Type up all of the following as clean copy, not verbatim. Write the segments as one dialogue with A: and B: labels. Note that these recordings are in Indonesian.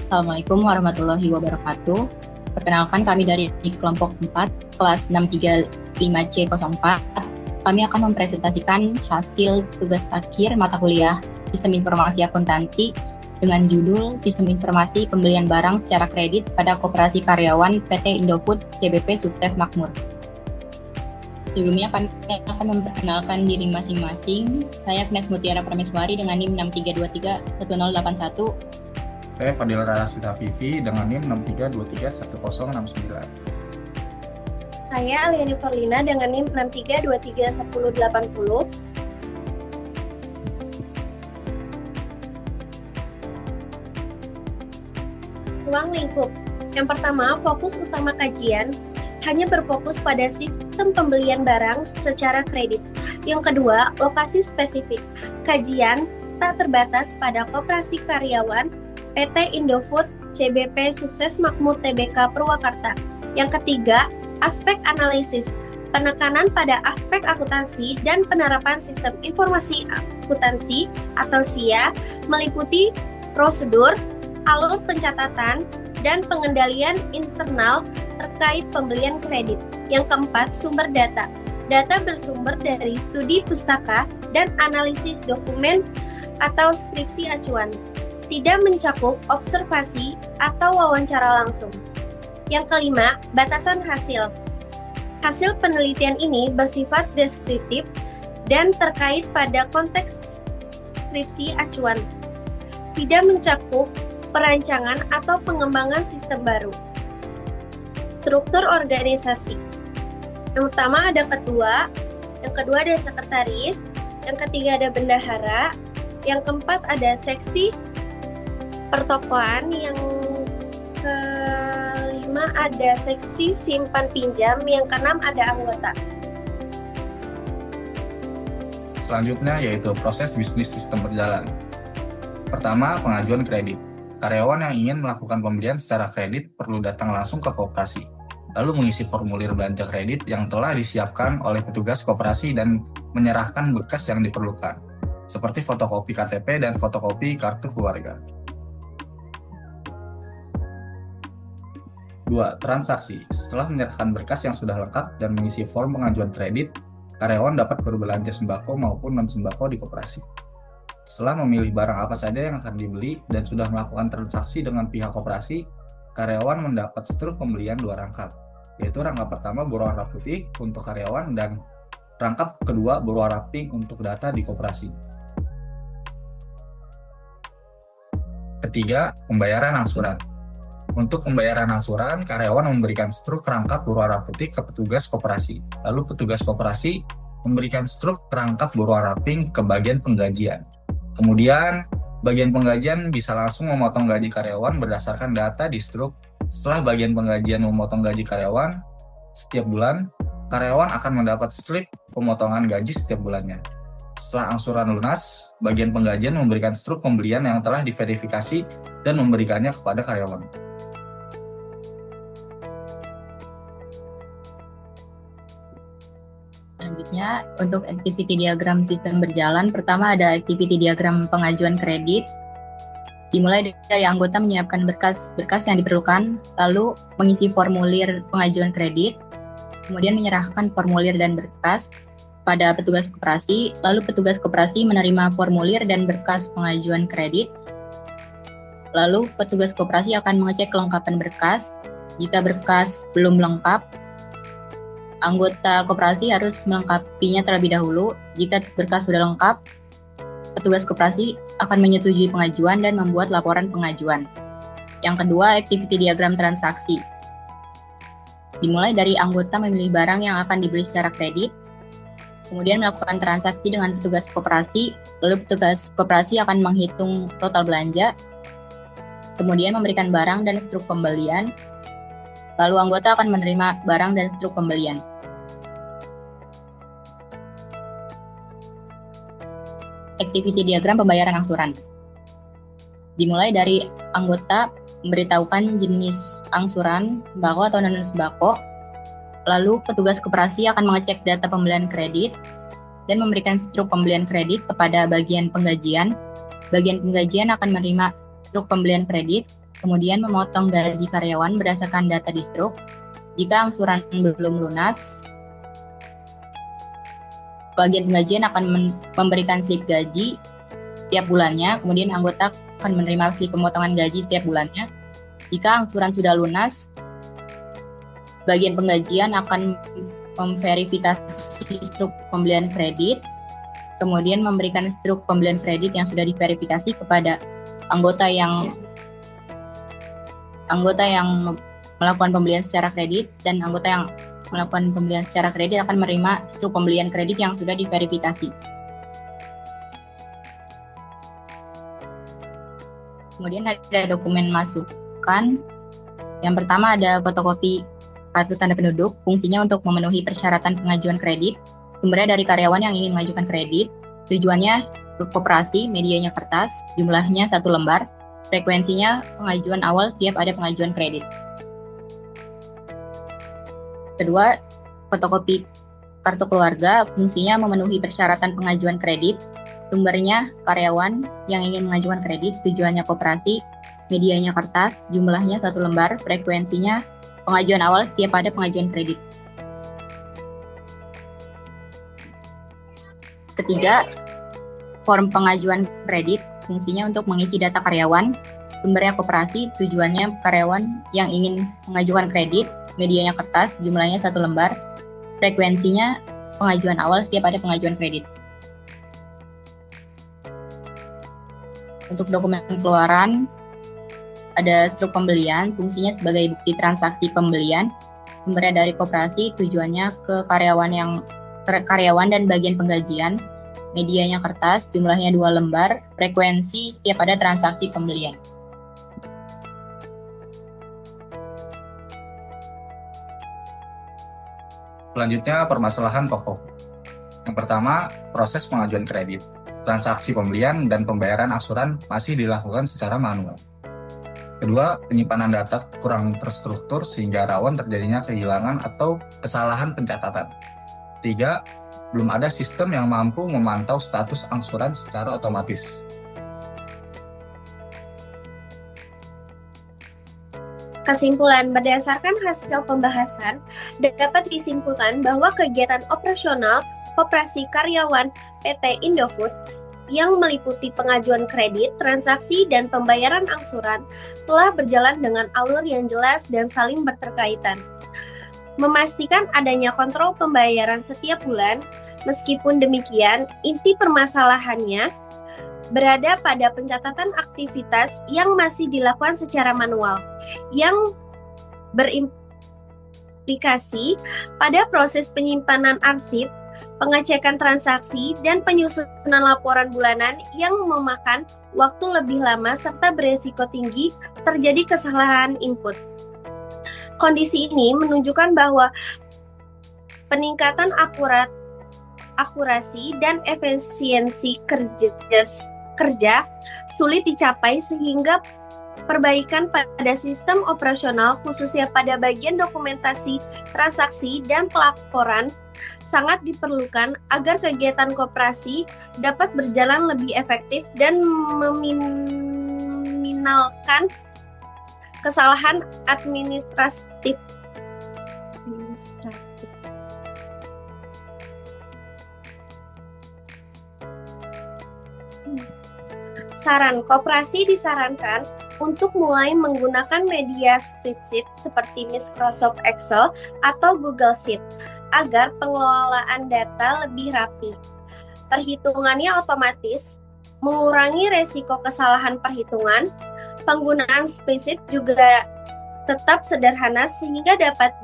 A: Assalamualaikum warahmatullahi wabarakatuh. Perkenalkan kami dari kelompok 4, kelas 635C04. Kami akan mempresentasikan hasil tugas akhir mata kuliah Sistem Informasi Akuntansi dengan judul Sistem Informasi Pembelian Barang Secara Kredit pada Koperasi Karyawan PT Indofood CBP Sukses Makmur. Sebelumnya kami akan memperkenalkan diri masing-masing. Saya Agnes Mutiara Prameswari dengan NIM 63231081.
B: Saya Fadil Rasita Vivi dengan NIM 63231069.
C: Saya Aliani Farlina dengan NIM 63231080. Ruang lingkup. Yang pertama, fokus utama kajian hanya berfokus pada sistem pembelian barang secara kredit. Yang kedua, lokasi spesifik. Kajian tak terbatas pada koperasi karyawan PT Indofood CBP Sukses Makmur Tbk Purwakarta. Yang ketiga, aspek analisis. Penekanan pada aspek akuntansi dan penerapan sistem informasi akuntansi atau SIA meliputi prosedur, alur pencatatan, dan pengendalian internal terkait pembelian kredit. Yang keempat, sumber data. Data bersumber dari studi pustaka dan analisis dokumen atau skripsi acuan. Tidak mencakup observasi atau wawancara langsung. Yang kelima, batasan hasil. Hasil penelitian ini bersifat deskriptif dan terkait pada konteks skripsi acuan. Tidak mencakup perancangan atau pengembangan sistem baru. Struktur organisasi. Yang pertama ada ketua, yang kedua ada sekretaris, yang ketiga ada bendahara, yang keempat ada seksi pertokoan, yang kelima ada seksi simpan pinjam, yang keenam ada anggota.
B: Selanjutnya yaitu proses bisnis sistem berjalan. Pertama, pengajuan kredit. Karyawan yang ingin melakukan pembelian secara kredit perlu datang langsung ke koperasi, lalu mengisi formulir belanja kredit yang telah disiapkan oleh petugas koperasi dan menyerahkan berkas yang diperlukan, seperti fotokopi KTP dan fotokopi kartu keluarga. 2. Transaksi. Setelah menyerahkan berkas yang sudah lengkap dan mengisi form pengajuan kredit, karyawan dapat berbelanja sembako maupun non-sembako di koperasi. Setelah memilih barang apa saja yang akan dibeli dan sudah melakukan transaksi dengan pihak koperasi, karyawan mendapat struk pembelian 2 rangkap, yaitu rangkap pertama berwarna putih untuk karyawan dan rangkap kedua berwarna pink untuk data di koperasi. Ketiga, pembayaran angsuran. Untuk pembayaran angsuran, karyawan memberikan struk rangkap berwarna putih ke petugas koperasi, lalu petugas koperasi memberikan struk rangkap berwarna pink ke bagian penggajian. Kemudian, bagian penggajian bisa langsung memotong gaji karyawan berdasarkan data di struk. Setelah bagian penggajian memotong gaji karyawan setiap bulan, karyawan akan mendapat slip pemotongan gaji setiap bulannya. Setelah angsuran lunas, bagian penggajian memberikan struk pembelian yang telah diverifikasi dan memberikannya kepada karyawan.
A: Selanjutnya, untuk activity diagram sistem berjalan, pertama ada activity diagram pengajuan kredit. Dimulai dari anggota menyiapkan berkas yang diperlukan, lalu mengisi formulir pengajuan kredit, kemudian menyerahkan formulir dan berkas pada petugas koperasi, lalu petugas koperasi menerima formulir dan berkas pengajuan kredit, lalu petugas koperasi akan mengecek kelengkapan berkas. Jika berkas belum lengkap, anggota koperasi harus melengkapinya terlebih dahulu. Jika berkas sudah lengkap, petugas koperasi akan menyetujui pengajuan dan membuat laporan pengajuan. Yang kedua, activity diagram transaksi. Dimulai dari anggota memilih barang yang akan dibeli secara kredit, kemudian melakukan transaksi dengan petugas koperasi, lalu petugas koperasi akan menghitung total belanja, kemudian memberikan barang dan struk pembelian, lalu anggota akan menerima barang dan struk pembelian. Activity diagram pembayaran angsuran. Dimulai dari anggota memberitahukan jenis angsuran, sembako atau non-sembako, lalu petugas koperasi akan mengecek data pembelian kredit dan memberikan struk pembelian kredit kepada bagian penggajian. Bagian penggajian akan menerima struk pembelian kredit, Kemudian memotong gaji karyawan berdasarkan data di struk. Jika angsuran belum lunas, bagian penggajian akan memberikan slip gaji setiap bulannya, kemudian anggota akan menerima slip pemotongan gaji setiap bulannya. Jika angsuran sudah lunas, bagian penggajian akan memverifikasi struk pembelian kredit, kemudian memberikan struk pembelian kredit yang sudah diverifikasi kepada anggota yang melakukan pembelian secara kredit, dan anggota yang melakukan pembelian secara kredit akan menerima struk pembelian kredit yang sudah diverifikasi. Kemudian ada dokumen masukan. Yang pertama ada fotokopi kartu tanda penduduk, fungsinya untuk memenuhi persyaratan pengajuan kredit. Sumbernya dari karyawan yang ingin mengajukan kredit. Tujuannya untuk koperasi, medianya kertas, jumlahnya 1 lembar. Frekuensinya pengajuan awal setiap ada pengajuan kredit. Kedua, fotokopi kartu keluarga, fungsinya memenuhi persyaratan pengajuan kredit. Sumbernya karyawan yang ingin mengajukan kredit, tujuannya koperasi, medianya kertas, jumlahnya 1 lembar, frekuensinya pengajuan awal setiap ada pengajuan kredit. Ketiga, form pengajuan kredit, fungsinya untuk mengisi data karyawan. Sumbernya koperasi, tujuannya karyawan yang ingin mengajukan kredit, medianya kertas, jumlahnya 1 lembar, frekuensinya pengajuan awal setiap ada pengajuan kredit. Untuk dokumen pengeluaran, ada struk pembelian, fungsinya sebagai bukti transaksi pembelian. Sumbernya dari koperasi, tujuannya ke karyawan dan bagian penggajian. Medianya kertas, jumlahnya 2 lembar, frekuensi setiap ada transaksi pembelian.
B: Selanjutnya, permasalahan pokok. Yang pertama, proses pengajuan kredit. Transaksi pembelian dan pembayaran angsuran masih dilakukan secara manual. Kedua, penyimpanan data kurang terstruktur sehingga rawan terjadinya kehilangan atau kesalahan pencatatan. Tiga, belum ada sistem yang mampu memantau status angsuran secara otomatis.
C: Kesimpulan, berdasarkan hasil pembahasan, dapat disimpulkan bahwa kegiatan operasional Koperasi Karyawan PT Indofood yang meliputi pengajuan kredit, transaksi, dan pembayaran angsuran telah berjalan dengan alur yang jelas dan saling berterkaitan. Memastikan adanya kontrol pembayaran setiap bulan. Meskipun demikian, inti permasalahannya berada pada pencatatan aktivitas yang masih dilakukan secara manual, yang berimplikasi pada proses penyimpanan arsip, pengecekan transaksi, dan penyusunan laporan bulanan yang memakan waktu lebih lama serta beresiko tinggi terjadi kesalahan input. Kondisi ini menunjukkan bahwa peningkatan akurasi dan efisiensi kerja sulit dicapai, sehingga perbaikan pada sistem operasional khususnya pada bagian dokumentasi transaksi dan pelaporan sangat diperlukan agar kegiatan koperasi dapat berjalan lebih efektif dan meminimalkan kesalahan administratif. Saran, koperasi disarankan untuk mulai menggunakan media spreadsheet seperti Microsoft Excel atau Google Sheet agar pengelolaan data lebih rapi. Perhitungannya otomatis, mengurangi resiko kesalahan perhitungan. Penggunaan spreadsheet juga tetap sederhana sehingga dapat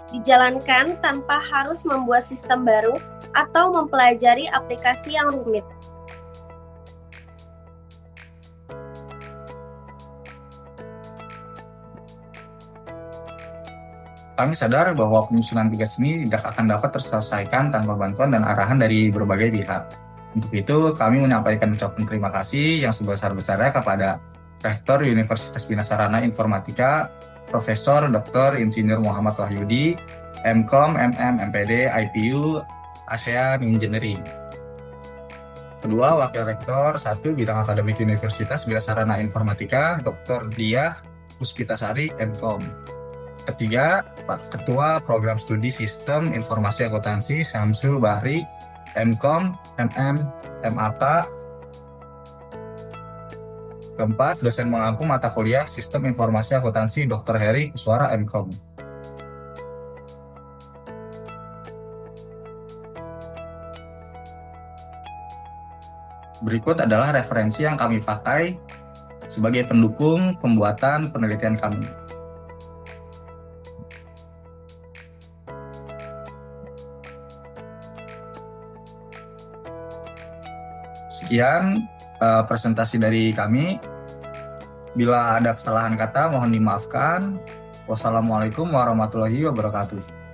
C: dijalankan tanpa harus membuat sistem baru atau mempelajari aplikasi yang rumit.
B: Kami sadar bahwa penyusunan tugas ini tidak akan dapat terselesaikan tanpa bantuan dan arahan dari berbagai pihak. Untuk itu, kami menyampaikan ucapan terima kasih yang sebesar-besarnya kepada Rektor Universitas Bina Sarana Informatika, Profesor Dr. Insinyur Muhammad Wahyudi, MKom, MM, MPD, IPU, ASEAN Engineering. Kedua, Wakil Rektor 1 Bidang Akademik Universitas Bidang Sarana Informatika, Dr. Diah Puspitasari, MKOM. Ketiga, Pak Ketua Program Studi Sistem Informasi Akuntansi, Syamsul Bahri, MKOM, MM, MAK. Keempat, dosen mengampu mata kuliah Sistem Informasi Akuntansi, Dr. Heri Kuswara, MKOM. Berikut adalah referensi yang kami pakai sebagai pendukung pembuatan penelitian kami. Sekian presentasi dari kami. Bila ada kesalahan kata, mohon dimaafkan. Wassalamualaikum warahmatullahi wabarakatuh.